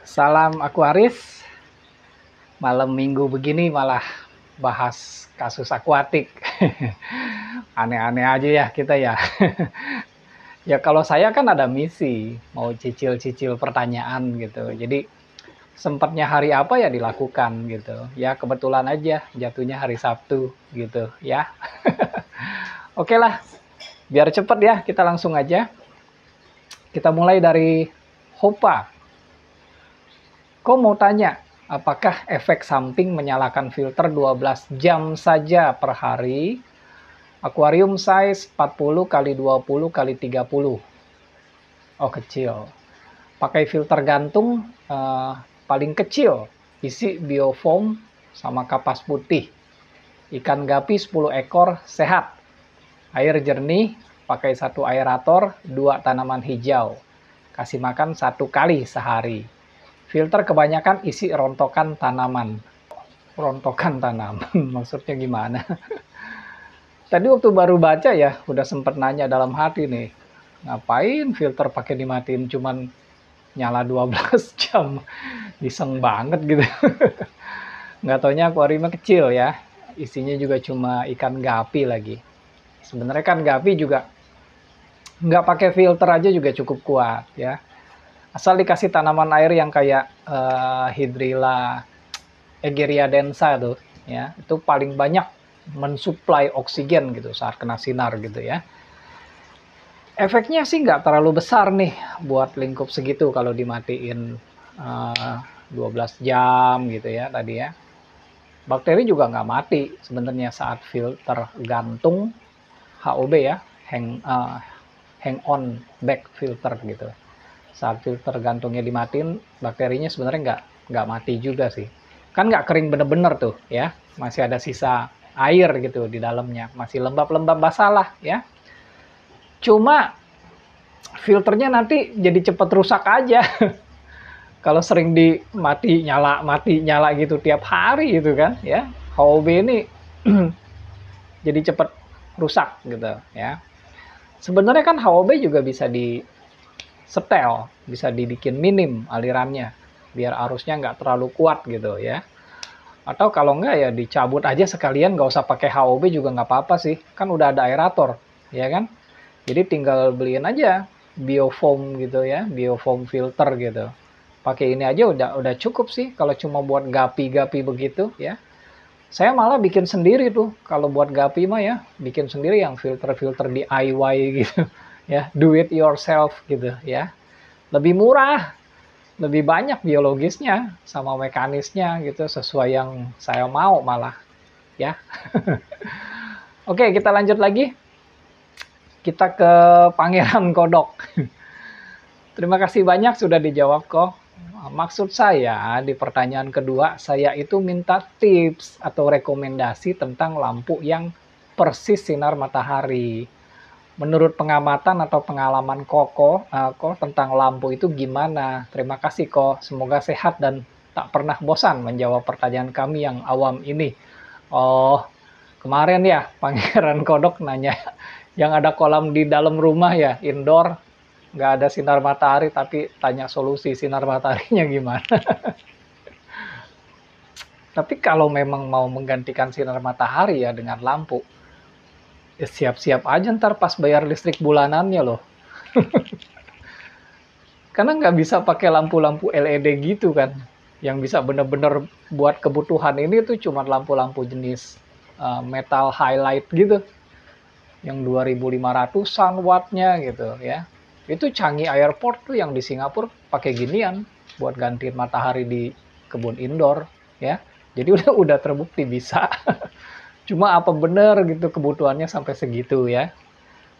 Salam Aquaris. Malam minggu begini malah bahas kasus akuatik. Aneh-aneh aja ya kita ya. Ya kalau saya kan ada misi, mau cicil-cicil pertanyaan gitu. Jadi sempatnya hari apa ya dilakukan gitu. Ya kebetulan aja jatuhnya hari Sabtu gitu ya. Oke lah, biar cepet ya kita langsung aja. Kita mulai dari Hopa. Kau mau tanya, apakah efek samping menyalakan filter 12 jam saja per hari? Akuarium size 40 kali 20 kali 30. Oh, kecil. Pakai filter gantung paling kecil, isi biofoam sama kapas putih. Ikan gapi 10 ekor sehat. Air jernih, pakai 1 aerator, 2 tanaman hijau. Kasih makan 1 kali sehari. Filter kebanyakan isi rontokan tanaman. Rontokan tanaman, maksudnya gimana? Tadi waktu baru baca ya, udah sempet nanya dalam hati nih. Ngapain filter pakai dimatiin cuman nyala 12 jam? Iseng banget gitu. Nggak taunya akuariumnya kecil ya. Isinya juga cuma ikan gapi lagi. Sebenarnya kan gapi juga nggak pakai filter aja juga cukup kuat ya. Asal dikasih tanaman air yang kayak Hydrilla Egeria densa tuh ya, itu paling banyak mensuplai oksigen gitu saat kena sinar gitu ya. Efeknya sih nggak terlalu besar nih buat lingkup segitu kalau dimatiin 12 jam gitu ya tadi ya. Bakteri juga nggak mati sebenarnya saat filter gantung HOB ya, hang on back filter gitu. Saat filter gantungnya dimatiin, bakterinya sebenarnya nggak mati juga sih. Kan nggak kering bener-bener tuh ya, masih ada sisa air gitu di dalamnya, masih lembab-lembab basah lah ya. Cuma filternya nanti jadi cepet rusak aja. Kalau sering mati nyala gitu tiap hari gitu kan ya. HOB ini jadi cepet rusak gitu ya. Sebenarnya kan HOB juga bisa di setel, bisa dibikin minim alirannya biar arusnya nggak terlalu kuat gitu ya. Atau kalau nggak ya dicabut aja sekalian, nggak usah pakai HOB juga nggak apa-apa sih, kan udah ada aerator ya kan. Jadi tinggal beliin aja biofoam gitu ya, biofoam filter gitu. Pakai ini aja udah cukup sih kalau cuma buat gapi-gapi begitu ya. Saya malah bikin sendiri tuh kalau buat gapi mah ya, bikin sendiri yang filter-filter DIY gitu ya, do it yourself gitu ya. Lebih murah, lebih banyak biologisnya sama mekanisnya gitu, sesuai yang saya mau malah ya. Oke, kita lanjut lagi. Kita ke Pangeran Kodok. Terima kasih banyak sudah dijawab kok. Maksud saya di pertanyaan kedua, saya itu minta tips atau rekomendasi tentang lampu yang persis sinar matahari. Menurut pengamatan atau pengalaman Koko tentang lampu itu gimana? Terima kasih kok. Semoga sehat dan tak pernah bosan menjawab pertanyaan kami yang awam ini. Oh, kemarin ya Pangeran Kodok nanya yang ada kolam di dalam rumah ya, indoor, nggak ada sinar matahari, tapi tanya solusi sinar mataharinya gimana. Tapi kalau memang mau menggantikan sinar matahari ya dengan lampu, ya siap-siap aja ntar pas bayar listrik bulanannya loh. Karena nggak bisa pakai lampu-lampu LED gitu kan. Yang bisa bener-bener buat kebutuhan ini tuh cuma lampu-lampu jenis metal highlight gitu. Yang 2500-an wattnya gitu ya. Itu Changi Airport tuh yang di Singapura pakai ginian buat gantiin matahari di kebun indoor ya. Jadi udah terbukti bisa. Cuma apa bener gitu kebutuhannya sampai segitu ya.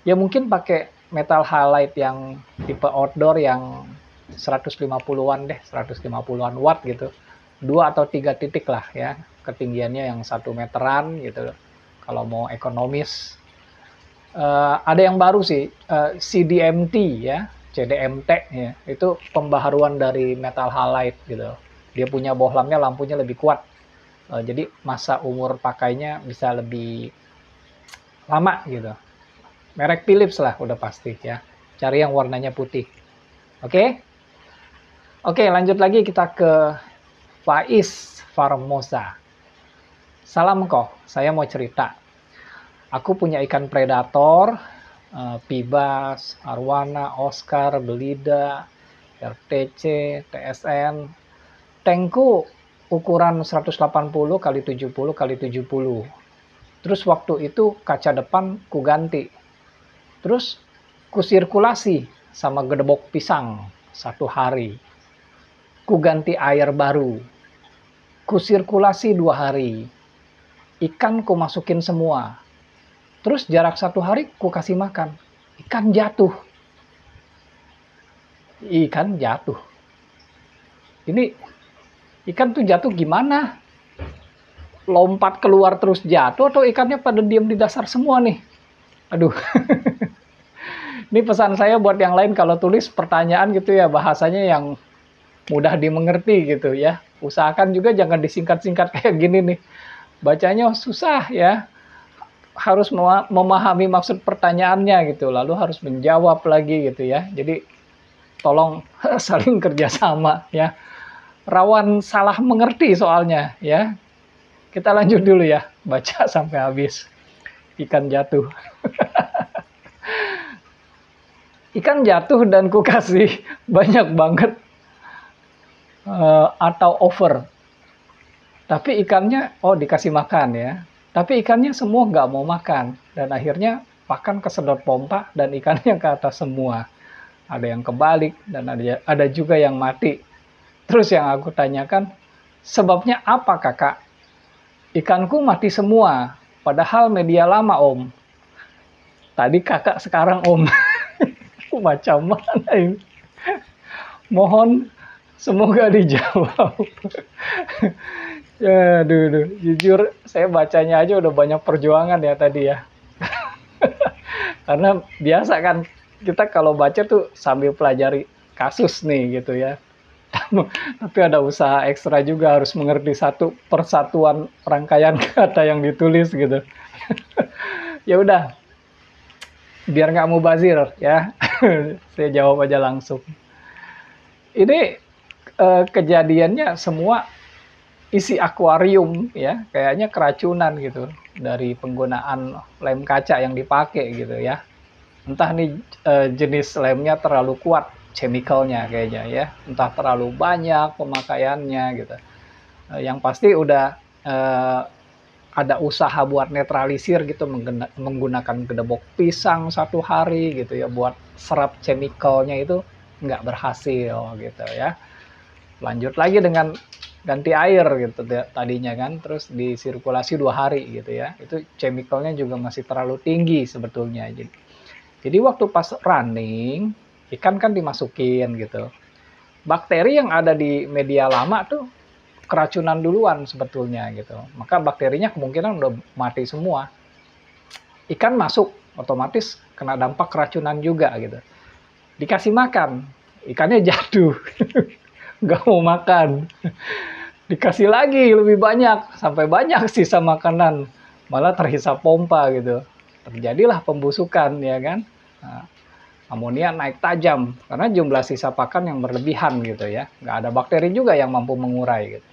Ya mungkin pakai metal halide yang tipe outdoor yang 150-an deh, 150-an watt gitu. 2 atau 3 titik lah ya. Ketinggiannya yang 1 meteran gitu. Kalau mau ekonomis. Ada yang baru sih, CDMT ya, CDMT ya. Itu pembaharuan dari metal halide gitu. Dia punya bohlamnya, lampunya lebih kuat. Jadi masa umur pakainya bisa lebih lama gitu. Merek Philips lah udah pasti ya. Cari yang warnanya putih. Oke? Oke, lanjut lagi kita ke Faiz Farmosa. Salam kok, saya mau cerita. Aku punya ikan predator, Pibas, Arwana, Oscar, Belida, RTC, TSN. Tankku ukuran 180 kali 70 kali 70. Terus waktu itu kaca depan ku ganti. Terus ku sirkulasi sama gedebok pisang 1 hari. Ku ganti air baru. Ku sirkulasi 2 hari. Ikan ku masukin semua. Terus jarak 1 hari ku kasih makan. Ikan jatuh. Ikan jatuh. Ini ikan tuh jatuh gimana? Lompat keluar terus jatuh atau ikannya pada diam di dasar semua nih? Aduh. Ini pesan saya buat yang lain kalau tulis pertanyaan gitu ya, bahasanya yang mudah dimengerti gitu ya. Usahakan juga jangan disingkat-singkat kayak gini nih. Bacanya susah ya. Harus memahami maksud pertanyaannya gitu, lalu harus menjawab lagi gitu ya. Jadi tolong saling kerjasama ya. Rawan salah mengerti soalnya ya. Kita lanjut dulu ya, baca sampai habis. Ikan jatuh. Ikan jatuh dan ku kasih banyak banget atau over. Tapi ikannya, dikasih makan ya. Tapi ikannya semua nggak mau makan. Dan akhirnya pakan kesedot pompa dan ikannya ke atas semua. Ada yang kebalik dan ada juga yang mati. Terus yang aku tanyakan, sebabnya apa kakak? Ikanku mati semua, padahal media lama om. Tadi kakak, sekarang om. Macam mana ini? Mohon semoga dijawab. Ya, aduh, jujur saya bacanya aja udah banyak perjuangan ya tadi ya. Karena biasa kan kita kalau baca tuh sambil pelajari kasus nih gitu ya. Tapi ada usaha ekstra juga, harus mengerti satu persatuan rangkaian kata yang ditulis gitu. Ya udah, biar nggak mubazir ya, saya jawab aja langsung. Ini kejadiannya semua isi akuarium ya, kayaknya keracunan gitu dari penggunaan lem kaca yang dipakai gitu ya. Entah nih jenis lemnya terlalu kuat chemicalnya kayaknya ya, entah terlalu banyak pemakaiannya gitu. Yang pasti udah ada usaha buat netralisir gitu menggunakan gedebok pisang 1 hari gitu ya, buat serap chemicalnya itu nggak berhasil gitu ya. Lanjut lagi dengan ganti air gitu tadinya kan, terus disirkulasi 2 hari gitu ya, itu chemicalnya juga masih terlalu tinggi sebetulnya. Jadi waktu pas running, ikan kan dimasukin gitu. Bakteri yang ada di media lama tuh keracunan duluan sebetulnya gitu. Maka bakterinya kemungkinan udah mati semua. Ikan masuk, otomatis kena dampak keracunan juga gitu. Dikasih makan, ikannya jatuh. Nggak mau makan. Dikasih lagi lebih banyak, sampai banyak sisa makanan. Malah terhisap pompa gitu. Terjadilah pembusukan ya kan. Nah, amonia naik tajam karena jumlah sisa pakan yang berlebihan gitu ya. Nggak ada bakteri juga yang mampu mengurai gitu.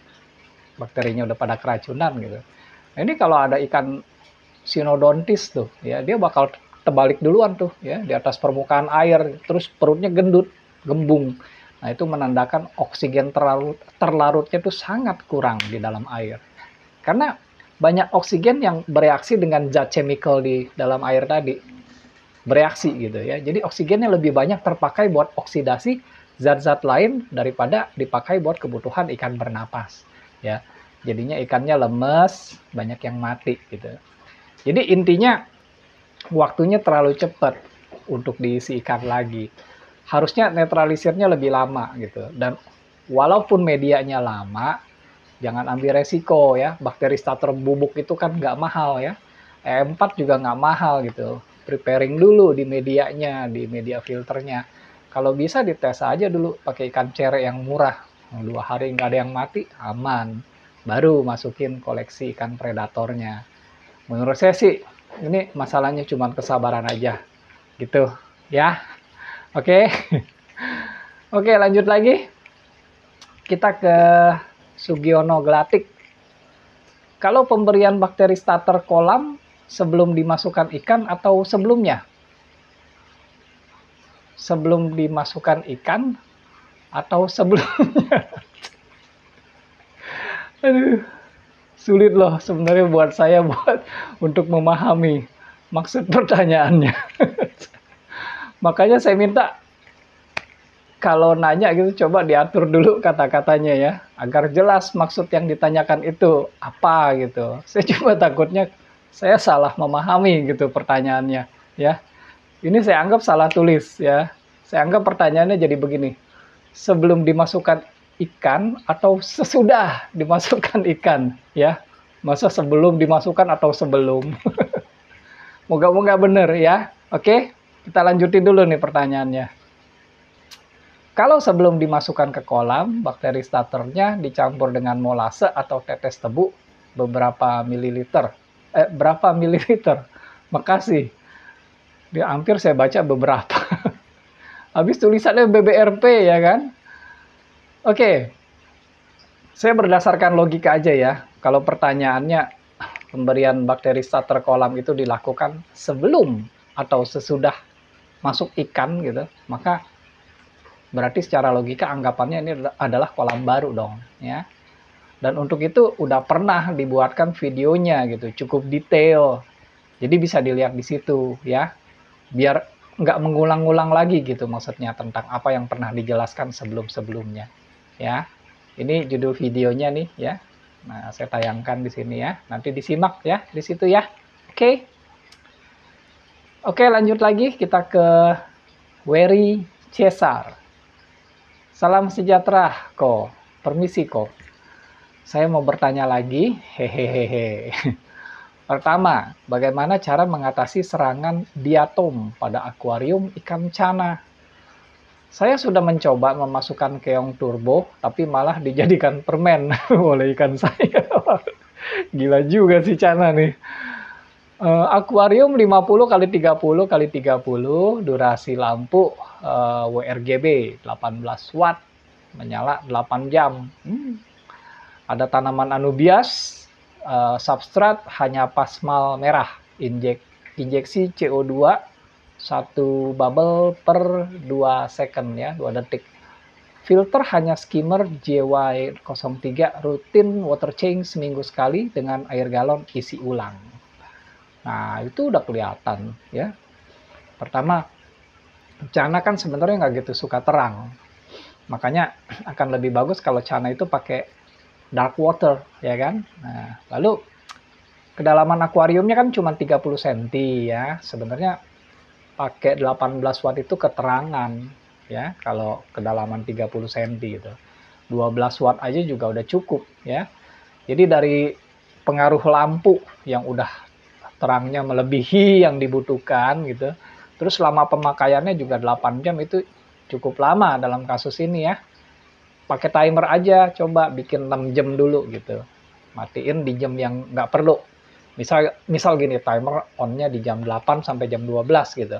Bakterinya udah pada keracunan gitu. Nah, ini kalau ada ikan sinodontis tuh ya, dia bakal terbalik duluan tuh ya di atas permukaan air, terus perutnya gendut, gembung. Nah, itu menandakan oksigen terlarutnya itu sangat kurang di dalam air. Karena banyak oksigen yang bereaksi dengan zat chemical di dalam air tadi. Bereaksi gitu ya. Jadi oksigennya lebih banyak terpakai buat oksidasi zat-zat lain daripada dipakai buat kebutuhan ikan bernapas. Ya. Jadinya ikannya lemes, banyak yang mati gitu. Jadi intinya waktunya terlalu cepat untuk diisi ikan lagi. Harusnya netralisirnya lebih lama gitu. Dan walaupun medianya lama, jangan ambil resiko ya. Bakteri starter bubuk itu kan nggak mahal ya. E4 juga nggak mahal gitu. Preparing dulu di medianya, di media filternya. Kalau bisa dites aja dulu pakai ikan cere yang murah. 2 hari nggak ada yang mati, aman. Baru masukin koleksi ikan predatornya. Menurut saya sih, ini masalahnya cuma kesabaran aja. Gitu ya. Oke. Oke, lanjut lagi. kita ke Sugiono Gelatik. Kalau pemberian bakteri starter kolam sebelum dimasukkan ikan atau sebelumnya? Sebelum dimasukkan ikan atau sebelumnya? Aduh, sulit loh sebenarnya buat saya untuk memahami maksud pertanyaannya. Makanya saya minta kalau nanya gitu coba diatur dulu kata-katanya ya, agar jelas maksud yang ditanyakan itu apa gitu. Saya cuma takutnya saya salah memahami gitu pertanyaannya ya. Ini saya anggap salah tulis ya. Saya anggap pertanyaannya jadi begini. Sebelum dimasukkan ikan atau sesudah dimasukkan ikan ya. Masa sebelum dimasukkan atau sebelum? Moga-moga benar ya. Oke, kita lanjutin dulu nih pertanyaannya. Kalau sebelum dimasukkan ke kolam, bakteri starternya dicampur dengan molase atau tetes tebu berapa mililiter? Berapa mililiter? Makasih. Dia hampir saya baca beberapa. Habis tulisannya BBRP ya kan? Oke. Saya berdasarkan logika aja ya. Kalau pertanyaannya pemberian bakteri starter kolam itu dilakukan sebelum atau sesudah masuk ikan gitu, maka berarti secara logika anggapannya ini adalah kolam baru dong ya. Dan untuk itu udah pernah dibuatkan videonya gitu, cukup detail. Jadi bisa dilihat di situ ya. Biar nggak mengulang-ulang lagi gitu maksudnya tentang apa yang pernah dijelaskan sebelum-sebelumnya ya. Ini judul videonya nih ya. Nah, saya tayangkan di sini ya. Nanti disimak ya di situ ya. Oke. Oke, lanjut lagi kita ke Wery Cesar. Salam sejahtera, Ko. Permisi, Ko. Saya mau bertanya lagi. Hehehe. Pertama, bagaimana cara mengatasi serangan diatom pada akuarium ikan cana? Saya sudah mencoba memasukkan keong turbo, tapi malah dijadikan permen oleh ikan saya. Gila juga si cana nih. Akuarium 50 kali 30 kali 30, durasi lampu WRGB 18 watt, menyala 8 jam. Ada tanaman anubias, substrat hanya pasmal merah, injeksi CO2 1 bubble per 2 second ya, 2 detik. Filter hanya skimmer JY03, rutin water change seminggu sekali dengan air galon isi ulang. Nah, itu udah kelihatan ya. Pertama, cana kan sebenarnya nggak gitu suka terang. Makanya akan lebih bagus kalau cana itu pakai dark water, ya kan? Nah, lalu kedalaman akuariumnya kan cuma 30 cm ya. Sebenarnya pakai 18 watt itu keterangan ya, kalau kedalaman 30 cm gitu. 12 watt aja juga udah cukup ya. Jadi dari pengaruh lampu yang udah terangnya melebihi yang dibutuhkan gitu. Terus selama pemakaiannya juga 8 jam itu cukup lama dalam kasus ini ya. Pakai timer aja, coba bikin 6 jam dulu gitu. Matiin di jam yang nggak perlu. Misal gini, timer on-nya di jam 8 sampai jam 12 gitu.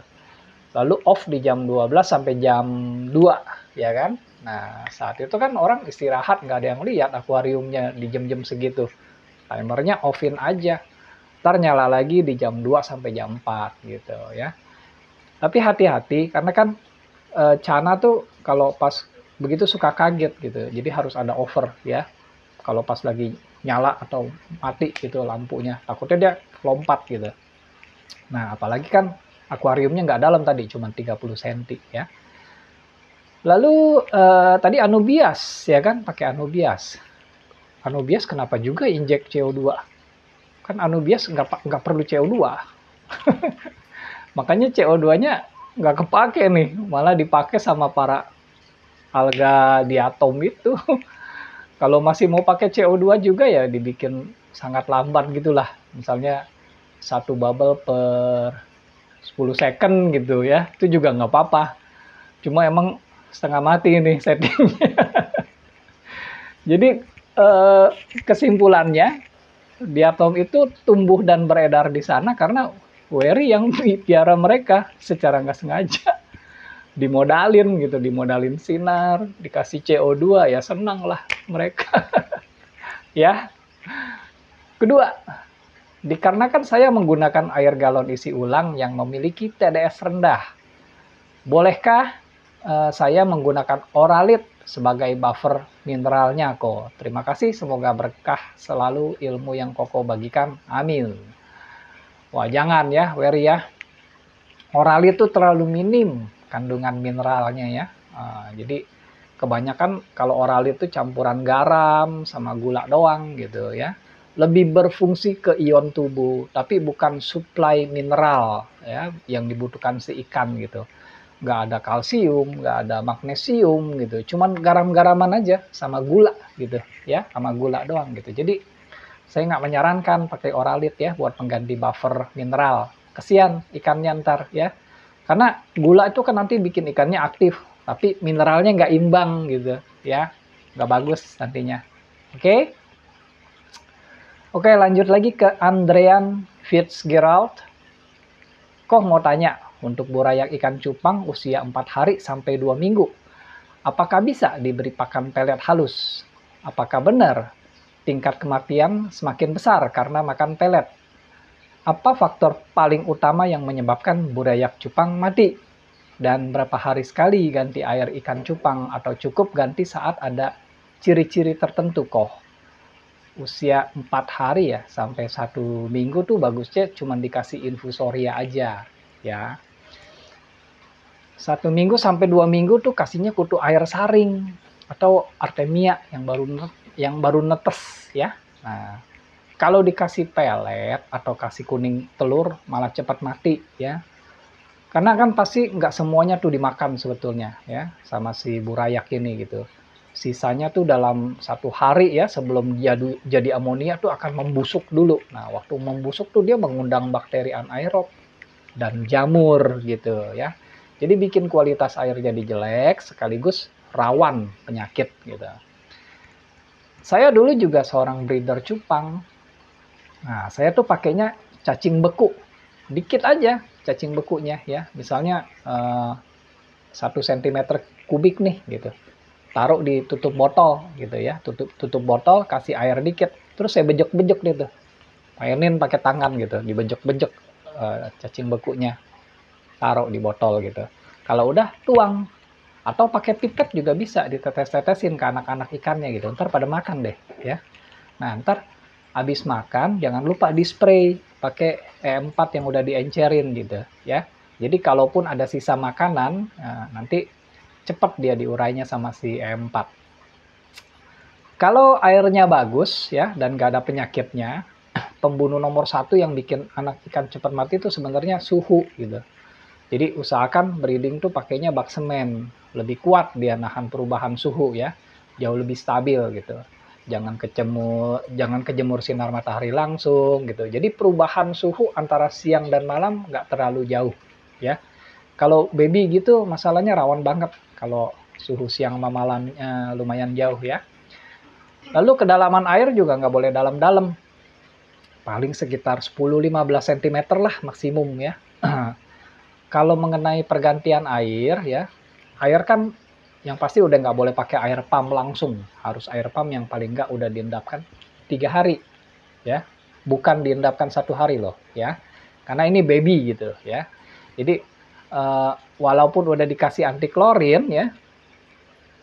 Lalu off di jam 12 sampai jam 2 ya kan. Nah, saat itu kan orang istirahat, nggak ada yang lihat akuariumnya di jam-jam segitu. Timernya offin aja. Ntar nyala lagi di jam 2 sampai jam 4 gitu ya. Tapi hati-hati karena kan cana tuh kalau pas begitu suka kaget gitu. Jadi harus ada over ya. Kalau pas lagi nyala atau mati gitu lampunya, takutnya dia lompat gitu. Nah, apalagi kan akuariumnya nggak dalam tadi, cuma 30 cm ya. Lalu tadi anubias ya kan, pakai anubias. Anubias kenapa juga injek CO2? Kan anubias nggak perlu CO2. Makanya CO2-nya nggak kepake nih, malah dipakai sama para alga diatom itu. Kalau masih mau pakai CO2 juga ya dibikin sangat lambat gitulah. Misalnya 1 bubble per 10 second gitu ya, itu juga nggak apa-apa. Cuma emang setengah mati nih settingnya. Jadi kesimpulannya, diatom itu tumbuh dan beredar di sana karena Wery yang piara mereka secara nggak sengaja. dimodalin gitu, dimodalin sinar, dikasih CO2 ya senang lah mereka. Ya. Kedua, dikarenakan saya menggunakan air galon isi ulang yang memiliki TDS rendah, bolehkah saya menggunakan Oralit sebagai buffer mineralnya kok? Terima kasih, semoga berkah selalu ilmu yang Koko bagikan. Amin. Wah, jangan ya, Wery ya. Oralit itu terlalu minim kandungan mineralnya ya. Jadi kebanyakan kalau Oralit itu campuran garam sama gula doang gitu ya. Lebih berfungsi ke ion tubuh, tapi bukan suplai mineral ya yang dibutuhkan si ikan gitu. Nggak ada kalsium, nggak ada magnesium gitu. Cuman garam-garaman aja sama gula gitu ya, sama gula doang gitu. Jadi saya nggak menyarankan pakai Oralit ya buat pengganti buffer mineral. Kesian ikannya ntar ya. Karena gula itu kan nanti bikin ikannya aktif, tapi mineralnya nggak imbang gitu ya. Nggak bagus nantinya. Oke? Oke, lanjut lagi ke Andrean Fitzgerald. Kok mau tanya, untuk burayak ikan cupang usia 4 hari sampai 2 minggu, apakah bisa diberi pakan pelet halus? Apakah benar tingkat kematian semakin besar karena makan pelet? Apa faktor paling utama yang menyebabkan burayak cupang mati? Dan berapa hari sekali ganti air ikan cupang atau cukup ganti saat ada ciri-ciri tertentu kok? Usia 4 hari ya sampai 1 minggu tuh bagusnya cuma dikasih infusoria aja ya. 1 minggu sampai 2 minggu tuh kasihnya kutu air saring atau artemia yang baru netes ya. Nah, kalau dikasih pelet atau kasih kuning telur malah cepat mati ya. Karena kan pasti nggak semuanya tuh dimakan sebetulnya ya sama si burayak ini gitu. Sisanya tuh dalam 1 hari ya sebelum jadi amonia tuh akan membusuk dulu. Nah, waktu membusuk tuh dia mengundang bakteri anaerob dan jamur gitu ya. Jadi bikin kualitas air jadi jelek sekaligus rawan penyakit gitu. Saya dulu juga seorang breeder cupang. Nah, saya tuh pakainya cacing beku. Dikit aja cacing bekunya ya. Misalnya 1 cm kubik nih gitu. Taruh di tutup botol gitu ya, tutup botol, kasih air dikit, terus saya bejek-bejek gitu, mainin pakai tangan gitu, dibejek-bejek cacing bekunya, taruh di botol gitu. Kalau udah tuang, atau pakai pipet juga bisa ditetes-tetesin ke anak-anak ikannya gitu, ntar pada makan deh ya. Nah ntar habis makan jangan lupa di spray pakai E4 yang udah diencerin gitu ya. Jadi kalaupun ada sisa makanan, nanti cepat dia diurainya sama si E4. Kalau airnya bagus ya dan gak ada penyakitnya, pembunuh nomor 1 yang bikin anak ikan cepat mati itu sebenarnya suhu gitu. Jadi usahakan breeding tuh pakainya bak semen, lebih kuat dia nahan perubahan suhu ya, jauh lebih stabil gitu. Jangan kejemur sinar matahari langsung gitu. Jadi perubahan suhu antara siang dan malam nggak terlalu jauh ya. Kalau baby gitu masalahnya rawan banget kalau suhu siang sama malamnya lumayan jauh ya. Lalu kedalaman air juga nggak boleh dalam-dalam. Paling sekitar 10-15 cm lah maksimum ya. Kalau mengenai pergantian air ya, air kan yang pasti udah nggak boleh pakai air pump langsung. Harus air pump yang paling nggak udah diendapkan 3 hari ya. Bukan diendapkan 1 hari loh ya. Karena ini baby gitu ya. Jadi walaupun udah dikasih anti klorin ya,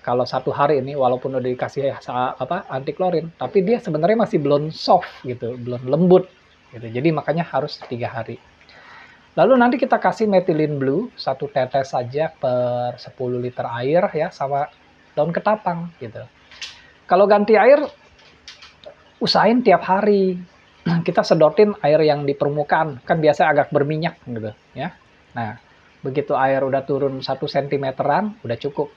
kalau 1 hari ini walaupun udah dikasih anti klorin, tapi dia sebenarnya masih belum soft gitu, belum lembut gitu. Jadi makanya harus 3 hari. Lalu nanti kita kasih methylene blue 1 tetes saja per 10 liter air ya sama daun ketapang gitu. Kalau ganti air usahain tiap hari. Kita sedotin air yang di permukaan, kan biasa agak berminyak gitu ya. Nah, begitu air udah turun 1 cm-an, udah cukup.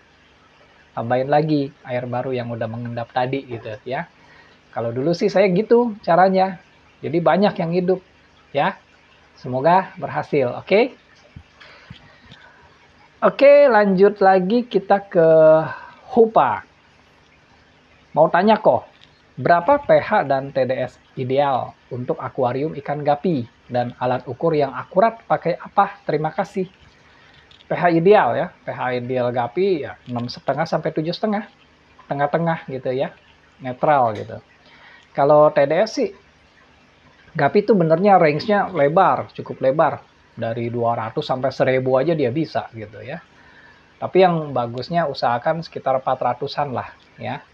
Tambahin lagi air baru yang udah mengendap tadi gitu ya. Kalau dulu sih saya gitu caranya. Jadi banyak yang hidup ya. Semoga berhasil, oke? Oke, lanjut lagi kita ke Hupa. Mau tanya kok, berapa pH dan TDS ideal untuk akuarium ikan gapi dan alat ukur yang akurat pakai apa? Terima kasih. pH ideal ya, pH ideal Gapi ya 6,5 sampai 7,5, tengah-tengah gitu ya, netral gitu. Kalau TDS sih Gapi itu benernya range-nya lebar, cukup lebar. Dari 200 sampai 1000 aja dia bisa gitu ya. Tapi yang bagusnya usahakan sekitar 400-an lah ya.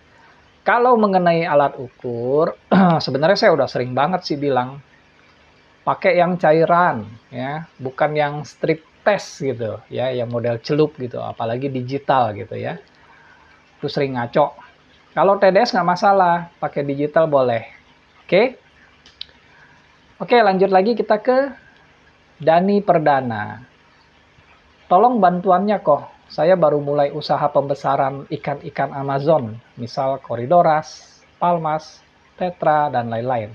Kalau mengenai alat ukur, sebenarnya saya udah sering banget sih bilang pakai yang cairan ya, bukan yang strip test gitu ya, yang model celup gitu, apalagi digital gitu ya. Itu sering ngaco. Kalau TDS nggak masalah, pakai digital boleh. Oke? Oke, lanjut lagi kita ke Dani Perdana. Tolong bantuannya kok. Saya baru mulai usaha pembesaran ikan-ikan Amazon, misal Corydoras, Palmas, Tetra, dan lain-lain.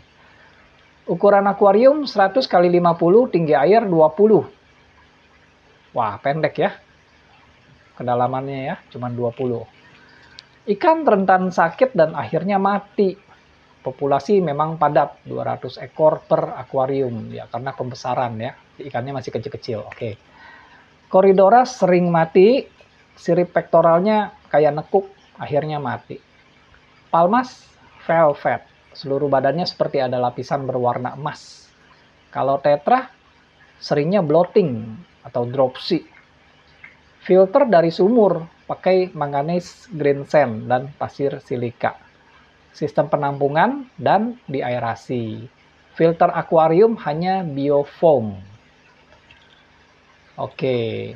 Ukuran akuarium 100 kali 50, tinggi air 20. Wah, pendek ya. Kedalamannya ya, cuma 20. Ikan rentan sakit dan akhirnya mati. Populasi memang padat, 200 ekor per akuarium ya, karena pembesaran ya. Ikannya masih kecil-kecil. Oke. Corydoras sering mati, sirip pektoralnya kayak nekuk, akhirnya mati. Palmas velvet, seluruh badannya seperti ada lapisan berwarna emas. Kalau tetra, seringnya bloating atau dropsy. Filter dari sumur, pakai manganese green sand dan pasir silika. Sistem penampungan dan diaerasi. Filter akuarium hanya biofoam. Oke.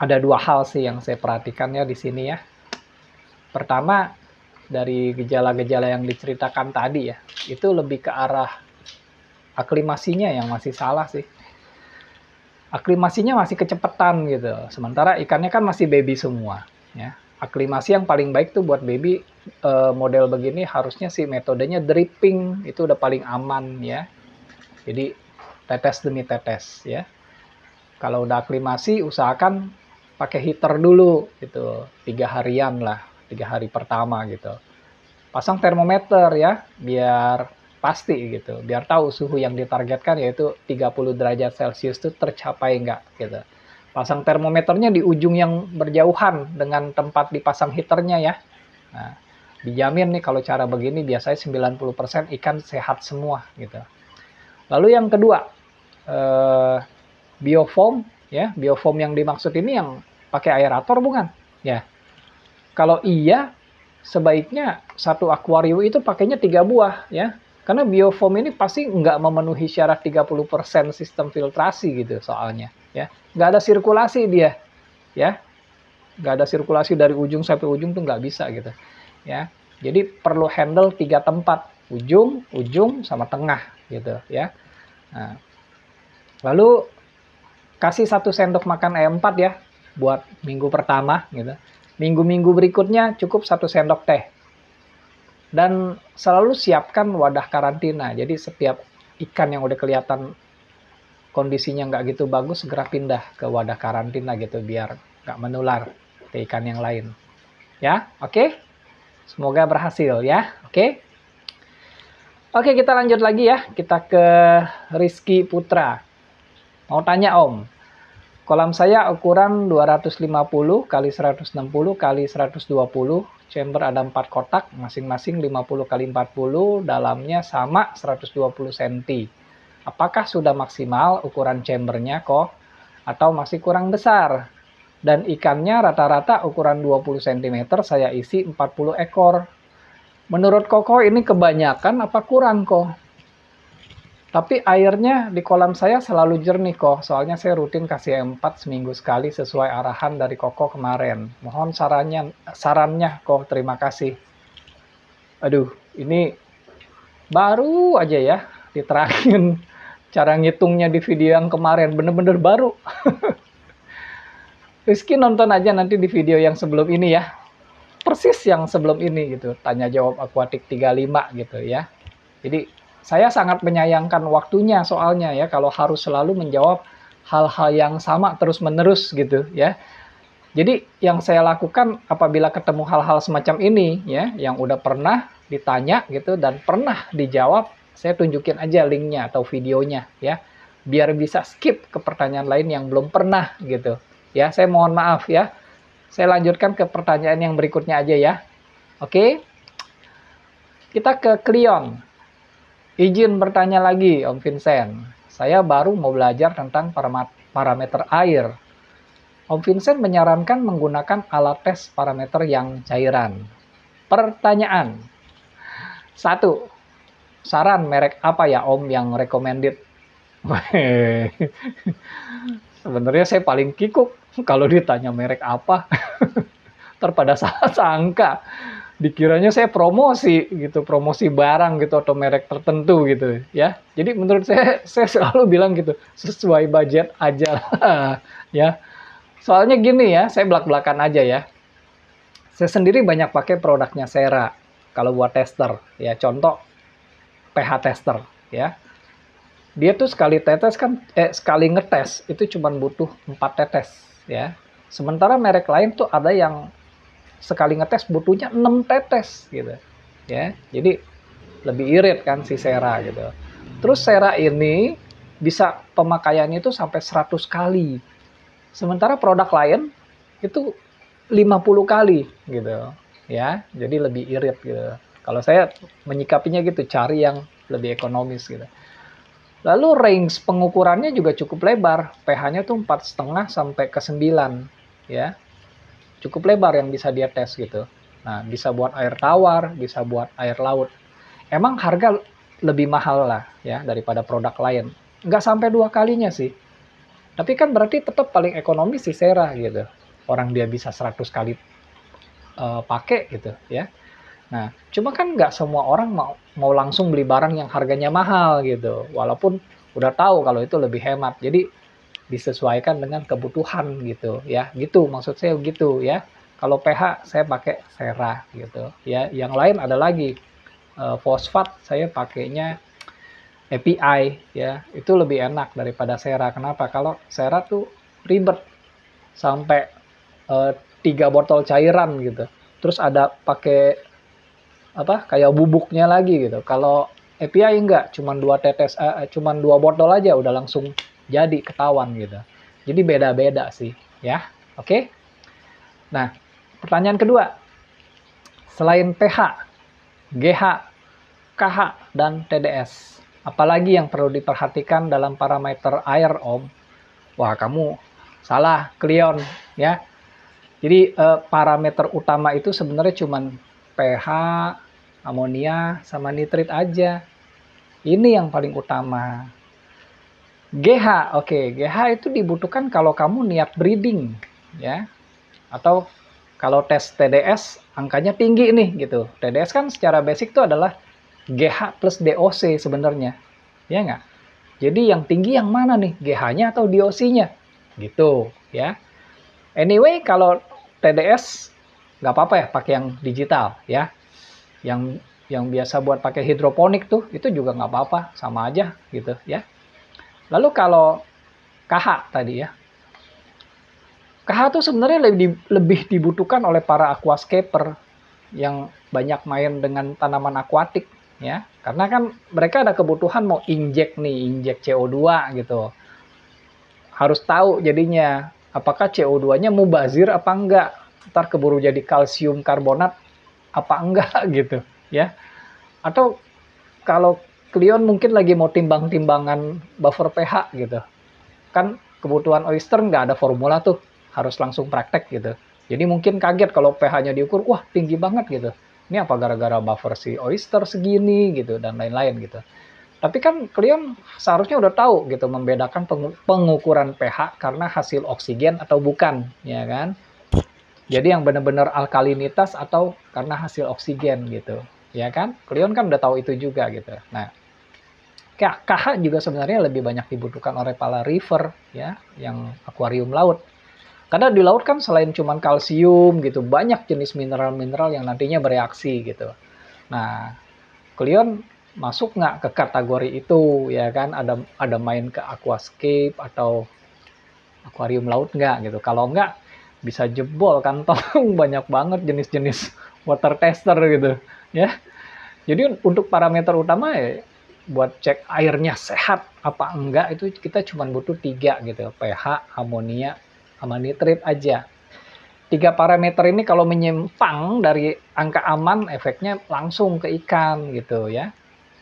Ada dua hal sih yang saya perhatikan ya di sini ya. Pertama, dari gejala-gejala yang diceritakan tadi ya, itu lebih ke arah aklimasinya yang masih salah sih. Aklimasinya masih kecepatan gitu. Sementara ikannya kan masih baby semua ya. Aklimasi yang paling baik tuh buat baby model begini harusnya sih metodenya dripping, itu udah paling aman ya. Jadi tetes demi tetes ya. Kalau udah aklimasi usahakan pakai heater dulu gitu, 3 harian lah, 3 hari pertama gitu. Pasang termometer ya, biar pasti gitu, biar tahu suhu yang ditargetkan yaitu 30 derajat Celcius itu tercapai nggak gitu. Pasang termometernya di ujung yang berjauhan dengan tempat dipasang heaternya ya. Nah, dijamin nih kalau cara begini biasanya 90% ikan sehat semua gitu. Lalu yang kedua, biofoam ya, biofoam yang dimaksud ini yang pakai aerator bukan? Ya. Kalau iya, sebaiknya satu akuarium itu pakainya 3 buah ya. Karena biofoam ini pasti nggak memenuhi syarat 30% sistem filtrasi gitu soalnya ya. Nggak ada sirkulasi dia ya. Nggak ada sirkulasi dari ujung sampai ujung tuh nggak bisa gitu ya. Jadi perlu handle 3 tempat, ujung, sama tengah gitu ya. Nah, lalu kasih 1 sendok makan E4 ya buat minggu pertama gitu. Minggu-minggu berikutnya cukup 1 sendok teh. Dan selalu siapkan wadah karantina. Jadi setiap ikan yang udah kelihatan kondisinya nggak gitu bagus, segera pindah ke wadah karantina gitu biar nggak menular ke ikan yang lain. Ya, oke? Semoga berhasil ya, oke? Oke, kita lanjut lagi ya. Kita ke Rizky Putra. Mau tanya Om, kolam saya ukuran 250 kali 160 kali 120, chamber ada 4 kotak, masing-masing 50 kali 40, dalamnya sama 120 cm. Apakah sudah maksimal ukuran chambernya kok? Atau masih kurang besar? Dan ikannya rata-rata ukuran 20 cm, saya isi 40 ekor. Menurut Koko ini kebanyakan apa kurang kok? Tapi airnya di kolam saya selalu jernih kok, soalnya saya rutin kasih E4 seminggu sekali sesuai arahan dari Koko kemarin. Mohon sarannya kok, terima kasih. Aduh, ini baru aja ya diterangin cara ngitungnya di video yang kemarin, bener-bener baru. Rizky nonton aja nanti di video yang sebelum ini ya. Persis yang sebelum ini gitu, tanya jawab Aquatic 35 gitu ya. Jadi saya sangat menyayangkan waktunya soalnya ya, kalau harus selalu menjawab hal-hal yang sama terus-menerus gitu ya. Jadi yang saya lakukan apabila ketemu hal-hal semacam ini ya, yang udah pernah ditanya gitu dan pernah dijawab, saya tunjukin aja linknya atau videonya ya. biar bisa skip ke pertanyaan lain yang belum pernah gitu. Ya, saya mohon maaf ya. Saya lanjutkan ke pertanyaan yang berikutnya aja ya. Oke. Kita ke Cleon. Izin bertanya lagi, Om Vincent. Saya baru mau belajar tentang parameter air. Om Vincent menyarankan menggunakan alat tes parameter yang cairan. Pertanyaan. 1. Saran merek apa ya Om yang recommended? Sebenarnya saya paling kikuk kalau ditanya merek apa. Terpada salah sangka. Dikiranya saya promosi gitu, promosi barang gitu atau merek tertentu gitu ya. Jadi menurut saya selalu bilang gitu, sesuai budget aja lah ya. Soalnya gini ya, saya belak-belakan aja ya. Saya sendiri banyak pakai produknya Sera kalau buat tester ya. Contoh pH tester ya. Dia tuh sekali ngetes itu cuma butuh 4 tetes ya. Sementara merek lain tuh ada yang sekali ngetes butuhnya 6 tetes gitu ya. Jadi lebih irit kan si Sera gitu. Terus Sera ini bisa pemakaiannya itu sampai 100 kali. Sementara produk lain itu 50 kali gitu ya. Jadi lebih irit gitu. Kalau saya menyikapinya gitu, cari yang lebih ekonomis gitu. Lalu range pengukurannya juga cukup lebar. pH-nya tuh 4,5 sampai ke 9 ya. Cukup lebar yang bisa dia tes gitu. Nah, bisa buat air tawar, bisa buat air laut. Emang harga lebih mahal lah ya daripada produk lain. Nggak sampai 2 kalinya sih. Tapi kan berarti tetap paling ekonomis si Sera gitu. Orang dia bisa 100 kali pakai gitu ya. Nah, cuma kan nggak semua orang mau langsung beli barang yang harganya mahal gitu. Walaupun udah tahu kalau itu lebih hemat. Jadi disesuaikan dengan kebutuhan gitu ya. Gitu maksud saya gitu ya. Kalau pH saya pakai Sera gitu ya. Yang lain ada lagi fosfat saya pakainya API ya. Itu lebih enak daripada Sera. Kenapa? Kalau Sera tuh ribet sampai 3 botol cairan gitu. Terus ada pakai kayak bubuknya lagi gitu. Kalau API enggak, cuman 2 tetes, cuman 2 botol aja udah langsung jadi ketahuan gitu. Jadi beda-beda sih, ya. Oke. Nah, pertanyaan kedua. Selain pH, GH, KH, dan TDS, apalagi yang perlu diperhatikan dalam parameter air, Om? Wah, kamu salah, Cleon, ya. Jadi parameter utama itu sebenarnya cuman pH, amonia, sama nitrit aja. Ini yang paling utama. GH, oke, GH itu dibutuhkan kalau kamu niat breeding, ya. Atau kalau tes TDS angkanya tinggi nih gitu. TDS kan secara basic itu adalah GH plus DOC sebenarnya, ya nggak? Jadi yang tinggi yang mana nih, GH-nya atau DOC-nya? Gitu, ya. Anyway, kalau TDS nggak apa-apa ya pakai yang digital, ya. Yang biasa buat pakai hidroponik tuh itu juga nggak apa-apa, sama aja gitu ya. Lalu kalau KH tadi ya, KH tuh sebenarnya lebih dibutuhkan oleh para aquascaper yang banyak main dengan tanaman akuatik ya, karena kan mereka ada kebutuhan mau injek CO2 gitu. Harus tahu jadinya apakah CO2-nya mubazir apa enggak, ntar keburu jadi kalsium karbonat apa enggak gitu ya. Atau kalau Cleon mungkin lagi mau timbang-timbangan buffer pH gitu. Kan kebutuhan oyster nggak ada formula tuh, harus langsung praktek gitu. Jadi mungkin kaget kalau pH-nya diukur, wah tinggi banget gitu. Ini apa gara-gara buffer si oyster segini gitu dan lain-lain gitu. Tapi kan Cleon seharusnya udah tahu gitu membedakan pengukuran pH karena hasil oksigen atau bukan, ya kan? Jadi yang benar-benar alkalinitas atau karena hasil oksigen gitu, ya kan? Cleon kan udah tahu itu juga gitu. Nah, KH juga sebenarnya lebih banyak dibutuhkan oleh para river ya, yang akuarium laut. Karena di laut kan selain cuman kalsium gitu, banyak jenis mineral-mineral yang nantinya bereaksi gitu. Nah, Cleon masuk nggak ke kategori itu ya kan? Ada main ke aquascape atau akuarium laut nggak gitu? Kalau nggak bisa jebol kantong banyak banget jenis-jenis water tester gitu ya. Jadi untuk parameter utama ya buat cek airnya sehat apa enggak itu kita cuma butuh 3 gitu, pH, amonia, sama nitrit aja. 3 parameter ini kalau menyimpang dari angka aman, efeknya langsung ke ikan gitu ya.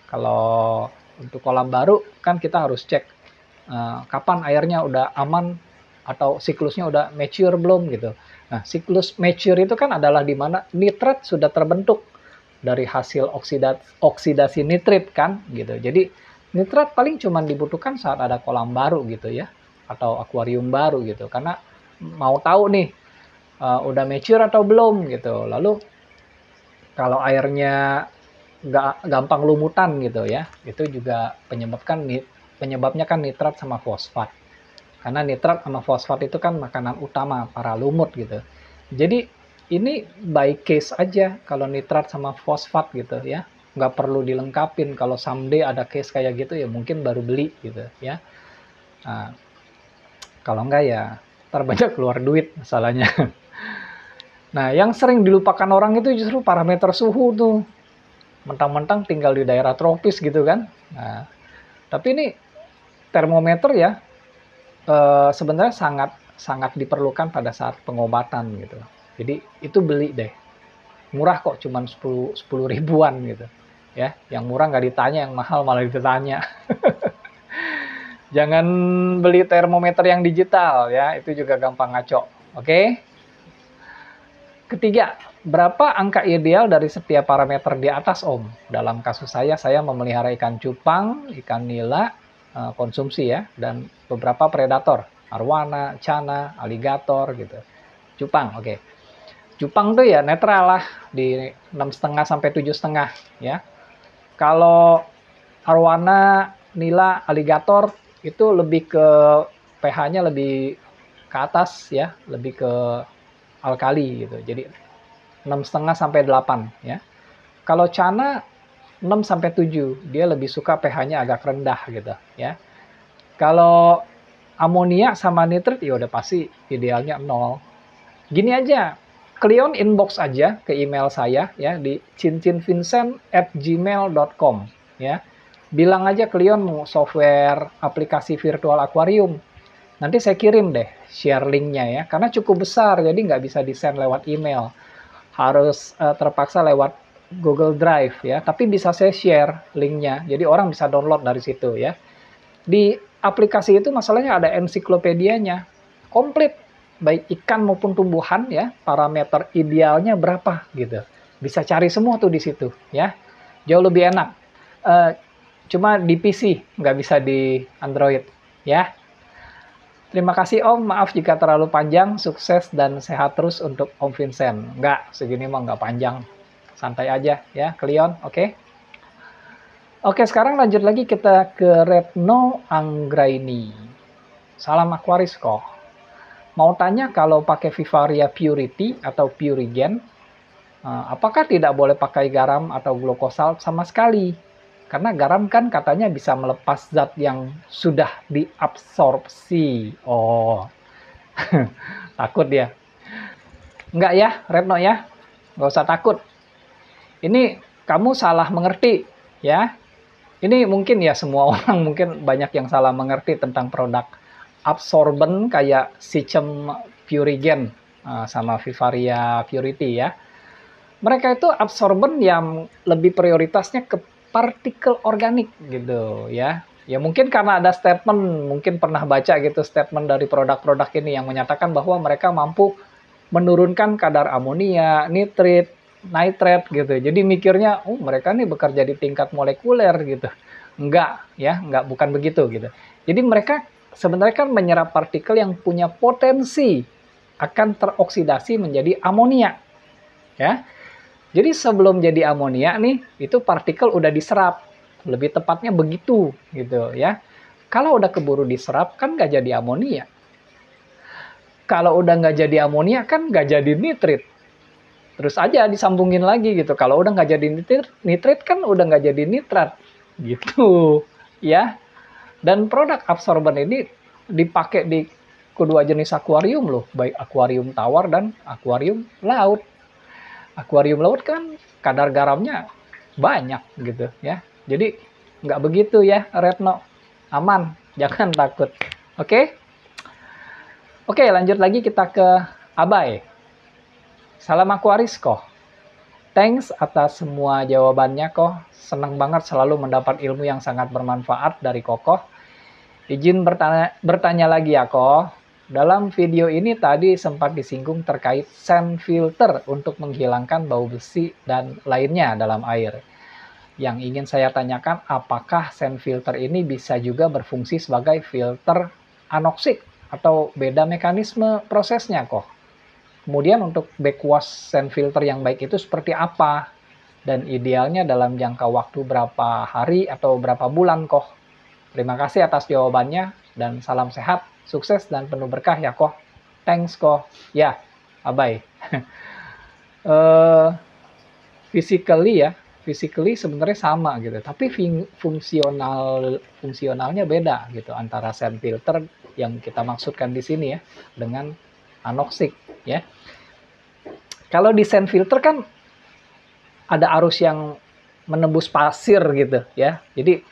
Kalau untuk kolam baru kan kita harus cek kapan airnya udah aman atau siklusnya udah mature belum gitu. Nah, siklus mature itu kan adalah di mana nitrat sudah terbentuk dari hasil oksidasi nitrit kan gitu. Jadi nitrat paling cuma dibutuhkan saat ada kolam baru gitu ya, atau akuarium baru gitu. Karena mau tahu nih udah mature atau belum gitu. Lalu kalau airnya nggak gampang lumutan gitu ya, itu juga penyebabnya kan nitrat sama fosfat. Karena nitrat sama fosfat itu kan makanan utama para lumut gitu. Jadi ini by case aja kalau nitrat sama fosfat gitu ya. Nggak perlu dilengkapin. Kalau someday ada case kayak gitu ya mungkin baru beli gitu ya. Nah, kalau enggak ya terbanyak keluar duit masalahnya. Nah, yang sering dilupakan orang itu justru parameter suhu tuh. Mentang-mentang tinggal di daerah tropis gitu kan. Nah, tapi ini termometer ya sebenarnya sangat diperlukan pada saat pengobatan gitu. Jadi itu beli deh. Murah kok cuman 10 ribuan gitu. Ya, yang murah nggak ditanya, yang mahal malah ditanya. Jangan beli termometer yang digital ya, itu juga gampang ngaco. Oke? Ketiga, berapa angka ideal dari setiap parameter di atas Om? Dalam kasus saya memelihara ikan cupang, ikan nila, konsumsi ya, dan beberapa predator, arwana, cana, aligator gitu. Cupang, oke. Cupang tuh ya netral lah di 6,5 sampai 7,5 ya. Kalau arwana, nila, aligator itu lebih ke pH-nya lebih ke atas ya, lebih ke alkali gitu. Jadi 6,5 sampai 8 ya. Kalau cana 6 sampai 7, dia lebih suka pH-nya agak rendah gitu ya. Kalau amonia sama nitrit ya udah pasti idealnya 0. Gini aja, kalian inbox aja ke email saya ya di cincinvincent@gmail.com ya. Bilang aja kalian mau software aplikasi virtual aquarium. Nanti saya kirim deh share linknya ya, karena cukup besar jadi nggak bisa di-send lewat email. Harus terpaksa lewat Google Drive ya, tapi bisa saya share linknya, jadi orang bisa download dari situ ya. Di aplikasi itu masalahnya ada ensiklopedianya, komplit, baik ikan maupun tumbuhan ya, parameter idealnya berapa gitu. Bisa cari semua tuh di situ ya, jauh lebih enak. Cuma di PC, nggak bisa di Android ya. Terima kasih Om, maaf jika terlalu panjang, sukses dan sehat terus untuk Om Vincent. Enggak, segini mah nggak panjang. Santai aja ya, Cleon, oke? Oke, sekarang lanjut lagi kita ke Retno Anggraini. Salam Aquaris kok. Mau tanya kalau pakai Vivaria Purity atau Purigen, apakah tidak boleh pakai garam atau glucosal sama sekali? Karena garam kan katanya bisa melepas zat yang sudah diabsorpsi. Oh, takut dia. Enggak ya, Retno ya. Nggak usah takut. Ini kamu salah mengerti ya. Ini mungkin ya semua orang mungkin banyak yang salah mengerti tentang produk absorben kayak Sichem Purigen sama Vivaria Purity ya. Mereka itu absorben yang lebih prioritasnya ke partikel organik gitu ya. Ya mungkin karena ada statement, mungkin pernah baca gitu statement dari produk-produk ini yang menyatakan bahwa mereka mampu menurunkan kadar amonia, nitrit, nitrat gitu. Jadi mikirnya, oh mereka nih bekerja di tingkat molekuler gitu. Enggak ya, enggak, bukan begitu gitu. Jadi mereka sebenarnya kan menyerap partikel yang punya potensi akan teroksidasi menjadi amonia. Ya. Jadi sebelum jadi amonia nih, itu partikel udah diserap. Lebih tepatnya begitu gitu ya. Kalau udah keburu diserap kan nggak jadi amonia. Kalau udah nggak jadi amonia kan nggak jadi nitrit. Terus aja disambungin lagi gitu. Kalau udah nggak jadi nitrit kan udah nggak jadi nitrat gitu ya. Dan produk absorben ini dipakai di kedua jenis akuarium loh, baik akuarium tawar dan akuarium laut. Akuarium laut kan kadar garamnya banyak gitu ya. Jadi Nggak begitu ya, Retno. Aman, jangan takut. Oke? Oke, lanjut lagi kita ke Abai. Salam Aquaris kok. Thanks atas semua jawabannya kok. Senang banget selalu mendapat ilmu yang sangat bermanfaat dari Kokoh. Izin bertanya lagi ya kok. Dalam video ini tadi sempat disinggung terkait sand filter untuk menghilangkan bau besi dan lainnya dalam air. Yang ingin saya tanyakan, apakah sand filter ini bisa juga berfungsi sebagai filter anoksik atau beda mekanisme prosesnya kok? Kemudian untuk backwash sand filter yang baik itu seperti apa? Dan idealnya dalam jangka waktu berapa hari atau berapa bulan kok? Terima kasih atas jawabannya dan salam sehat, sukses dan penuh berkah ya kok. Thanks kok. Ya, Abai. Physically sebenarnya sama gitu, tapi fungsionalnya beda gitu antara sand filter yang kita maksudkan di sini ya dengan anoksik ya. Kalau di sand filter kan ada arus yang menembus pasir gitu ya. Jadi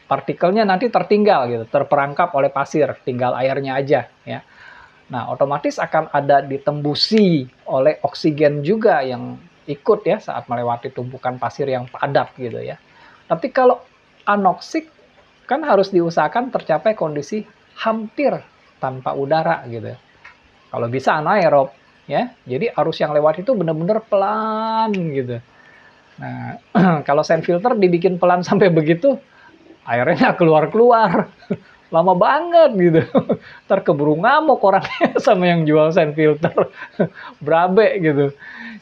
partikelnya nanti tertinggal gitu, terperangkap oleh pasir, tinggal airnya aja ya. Nah, otomatis akan ada ditembusi oleh oksigen juga yang ikut ya saat melewati tumpukan pasir yang padat gitu ya. Tapi kalau anoksik kan harus diusahakan tercapai kondisi hampir tanpa udara gitu. Kalau bisa anaerob ya. Jadi arus yang lewat itu benar-benar pelan gitu. Nah, kalau sand filter dibikin pelan sampai begitu, airnya keluar-keluar. Lama banget gitu. Ntar keburu ngamuk orangnya sama yang jual sand filter. Berabe gitu.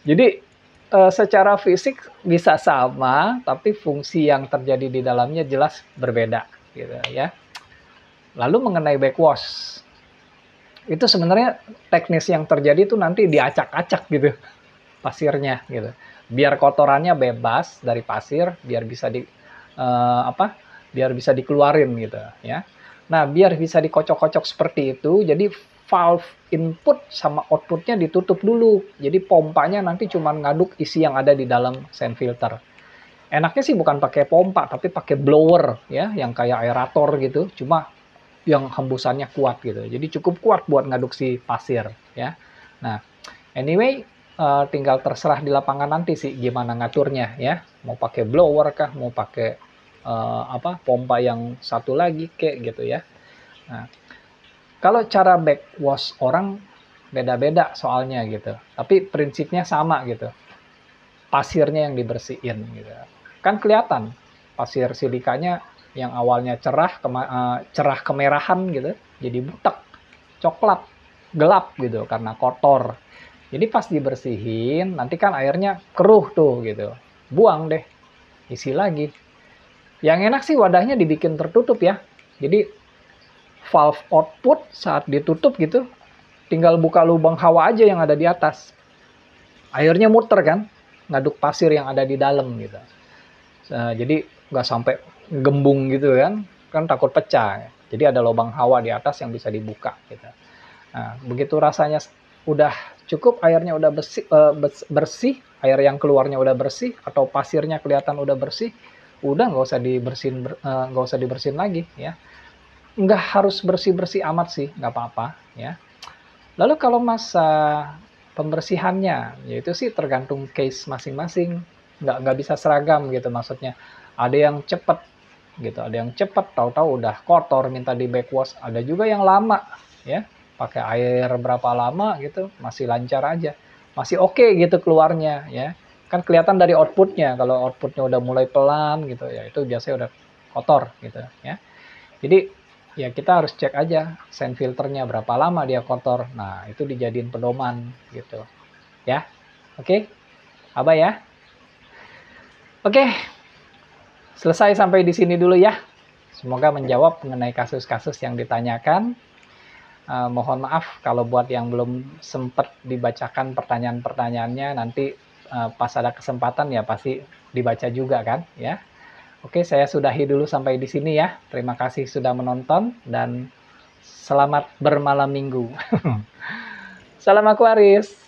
Jadi secara fisik bisa sama, tapi fungsi yang terjadi di dalamnya jelas berbeda gitu ya. Lalu mengenai backwash, itu sebenarnya teknis yang terjadi itu nanti diacak-acak gitu pasirnya gitu. Biar kotorannya bebas dari pasir, biar bisa biar bisa dikeluarin gitu ya. Nah, biar bisa dikocok-kocok seperti itu, jadi valve input sama outputnya ditutup dulu. Jadi pompanya nanti cuma ngaduk isi yang ada di dalam sand filter. Enaknya sih bukan pakai pompa, tapi pakai blower ya, yang kayak aerator gitu. Cuma yang hembusannya kuat gitu. Jadi cukup kuat buat ngaduk si pasir ya. Nah, anyway, tinggal terserah di lapangan nanti sih gimana ngaturnya ya. Mau pakai blower kah, mau pakai pompa yang satu lagi kayak gitu ya. Nah, kalau cara backwash orang beda-beda soalnya gitu. Tapi prinsipnya sama gitu. Pasirnya yang dibersihin gitu. Kan kelihatan pasir silikanya yang awalnya cerah kemerahan gitu, jadi butek, coklat, gelap gitu karena kotor. Jadi pas dibersihin, nanti kan airnya keruh tuh gitu. Buang deh, isi lagi. Yang enak sih wadahnya dibikin tertutup ya. Jadi valve output saat ditutup gitu, tinggal buka lubang hawa aja yang ada di atas. Airnya muter kan, ngaduk pasir yang ada di dalam gitu. Jadi nggak sampai gembung gitu kan takut pecah. Jadi ada lubang hawa di atas yang bisa dibuka gitu. Nah, begitu rasanya udah cukup, airnya udah bersih, air yang keluarnya udah bersih, atau pasirnya kelihatan udah bersih, udah nggak usah dibersihin lagi ya. Nggak harus bersih-bersih amat sih, nggak apa-apa ya. Lalu kalau masa pembersihannya, yaitu sih tergantung case masing-masing, nggak bisa seragam gitu maksudnya. Ada yang cepet gitu, ada yang cepet tahu-tahu udah kotor minta di backwash, ada juga yang lama ya, pakai air berapa lama gitu masih lancar aja, masih oke gitu keluarnya ya. Kan kelihatan dari outputnya, kalau outputnya udah mulai pelan gitu ya, itu biasanya udah kotor gitu ya. Jadi ya kita harus cek aja sand filternya berapa lama dia kotor. Nah, itu dijadiin pedoman gitu ya. Oke, Abah ya. Oke, selesai sampai di sini dulu ya. Semoga menjawab mengenai kasus-kasus yang ditanyakan. Mohon maaf kalau buat yang belum sempat dibacakan pertanyaan-pertanyaannya, nanti pas ada kesempatan ya pasti dibaca juga kan ya. Oke, saya sudahi dulu sampai di sini ya. Terima kasih sudah menonton dan selamat bermalam minggu. Salam Aquarius.